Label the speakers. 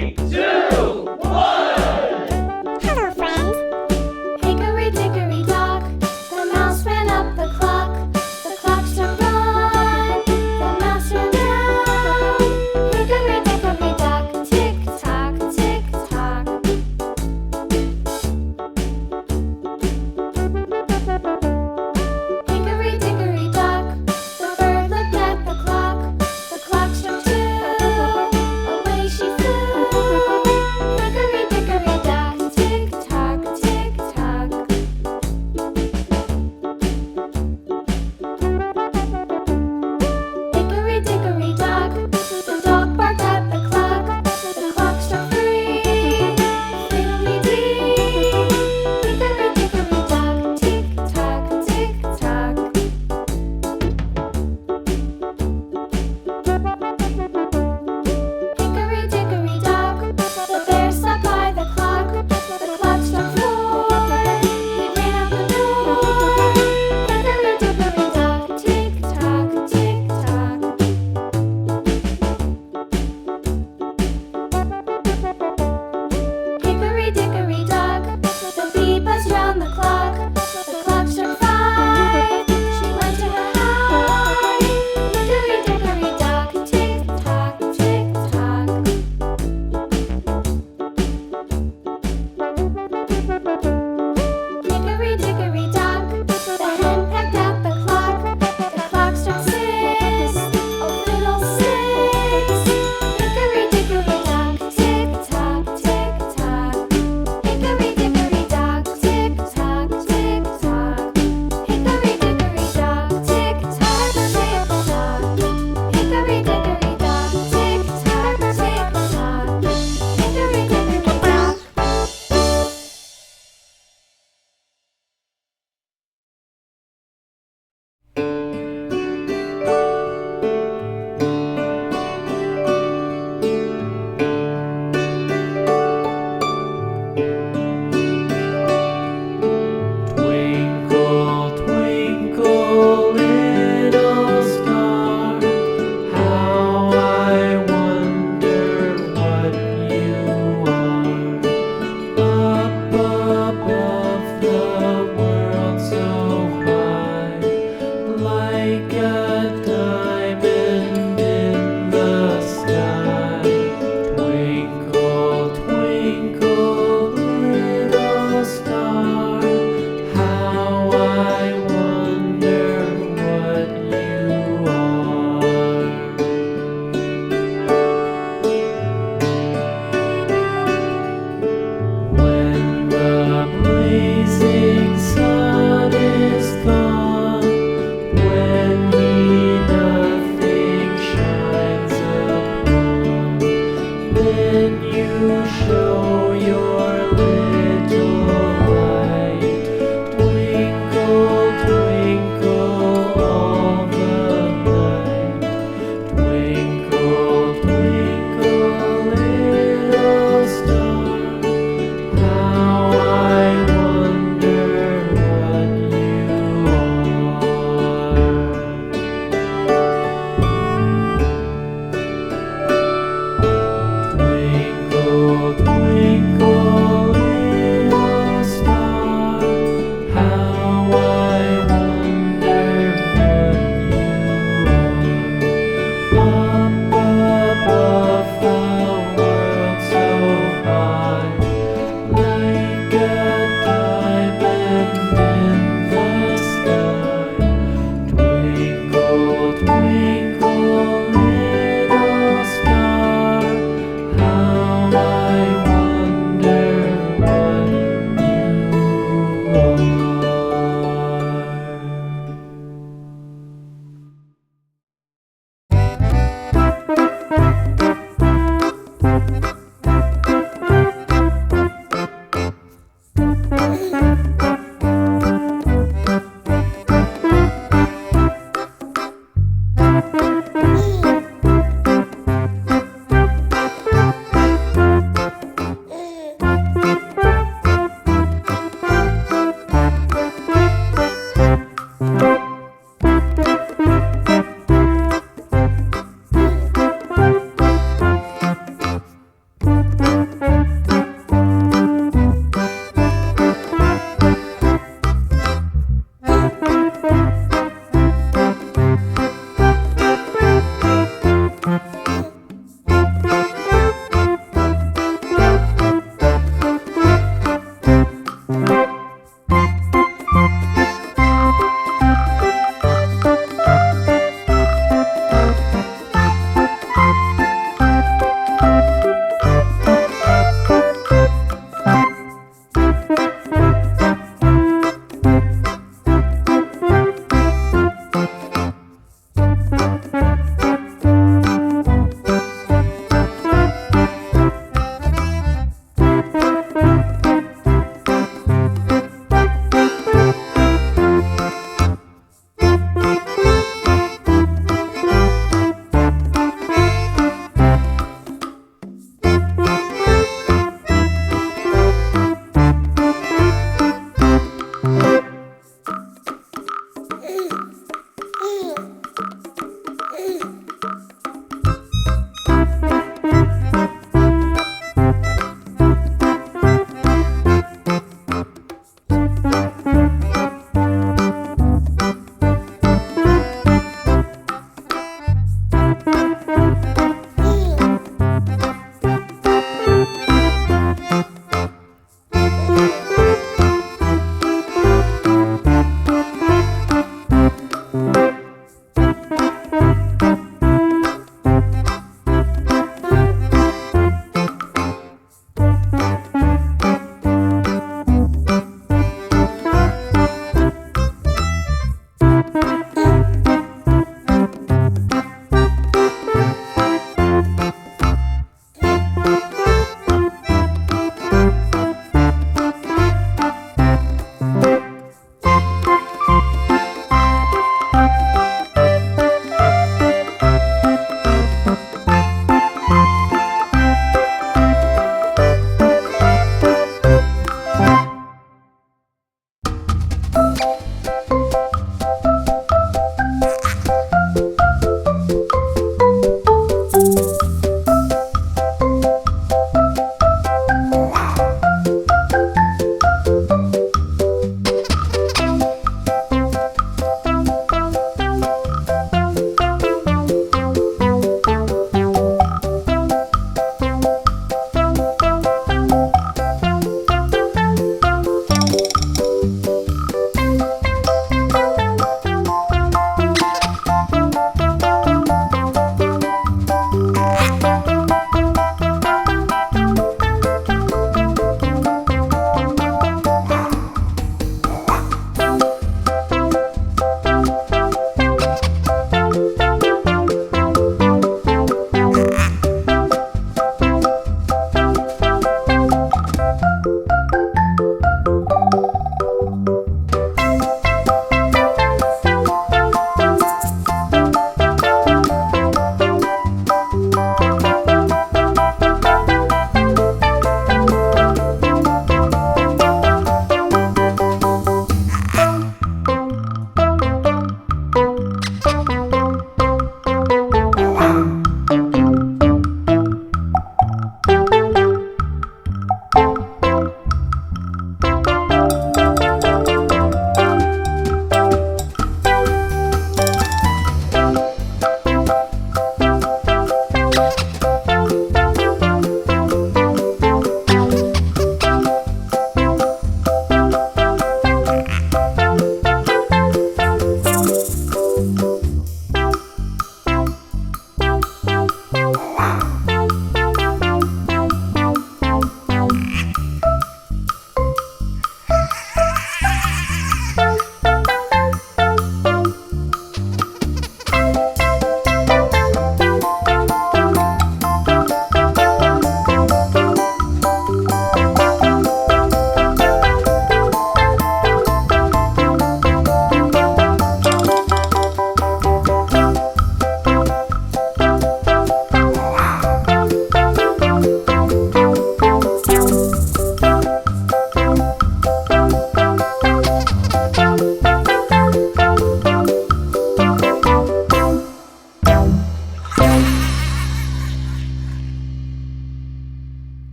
Speaker 1: 3, 2, 1.
Speaker 2: Hello, friend.
Speaker 3: Hickory dickory dock, the mouse ran up the clock. The clock struck one, the mouse ran down. Hickory dickory dock, tick tock, tick tock. Hickory dickory dock, the bird looked at the clock. The clock struck two, away she flew. Hickory dickory dock, tick tock, tick tock. Hickory dickory dock, the dog barked at the clock. The clock struck three, fiddly-dee. Hickory dickory dock, tick tock, tick tock. Hickory dickory dock, the bear sat by the clock. The clock struck four, he ran out the door. Hickory dickory dock, tick tock, tick tock. Hickory dickory dock, the bee buzzed round the clock. The clock struck five, she went to her hive. Hickory dickory dock, tick tock, tick tock. Hickory dickory dock, the hen pecked at the clock. The clock struck six, oh fiddlesticks. Hickory dickory dock, tick tock, tick tock. Hickory dickory dock, tick tock, tick tock. Hickory dickory dock, tick tock, tick tock. Hickory dickory dock, tick tock, tick tock. Hickory dickory dock.
Speaker 4: Twinkle, twinkle, little star, how I wonder what you are. Up above the world so high, like a diamond in the sky. Twinkle, twinkle, little star, how I wonder what you are. When the blazing sun is gone, when he nothing shines upon, then you show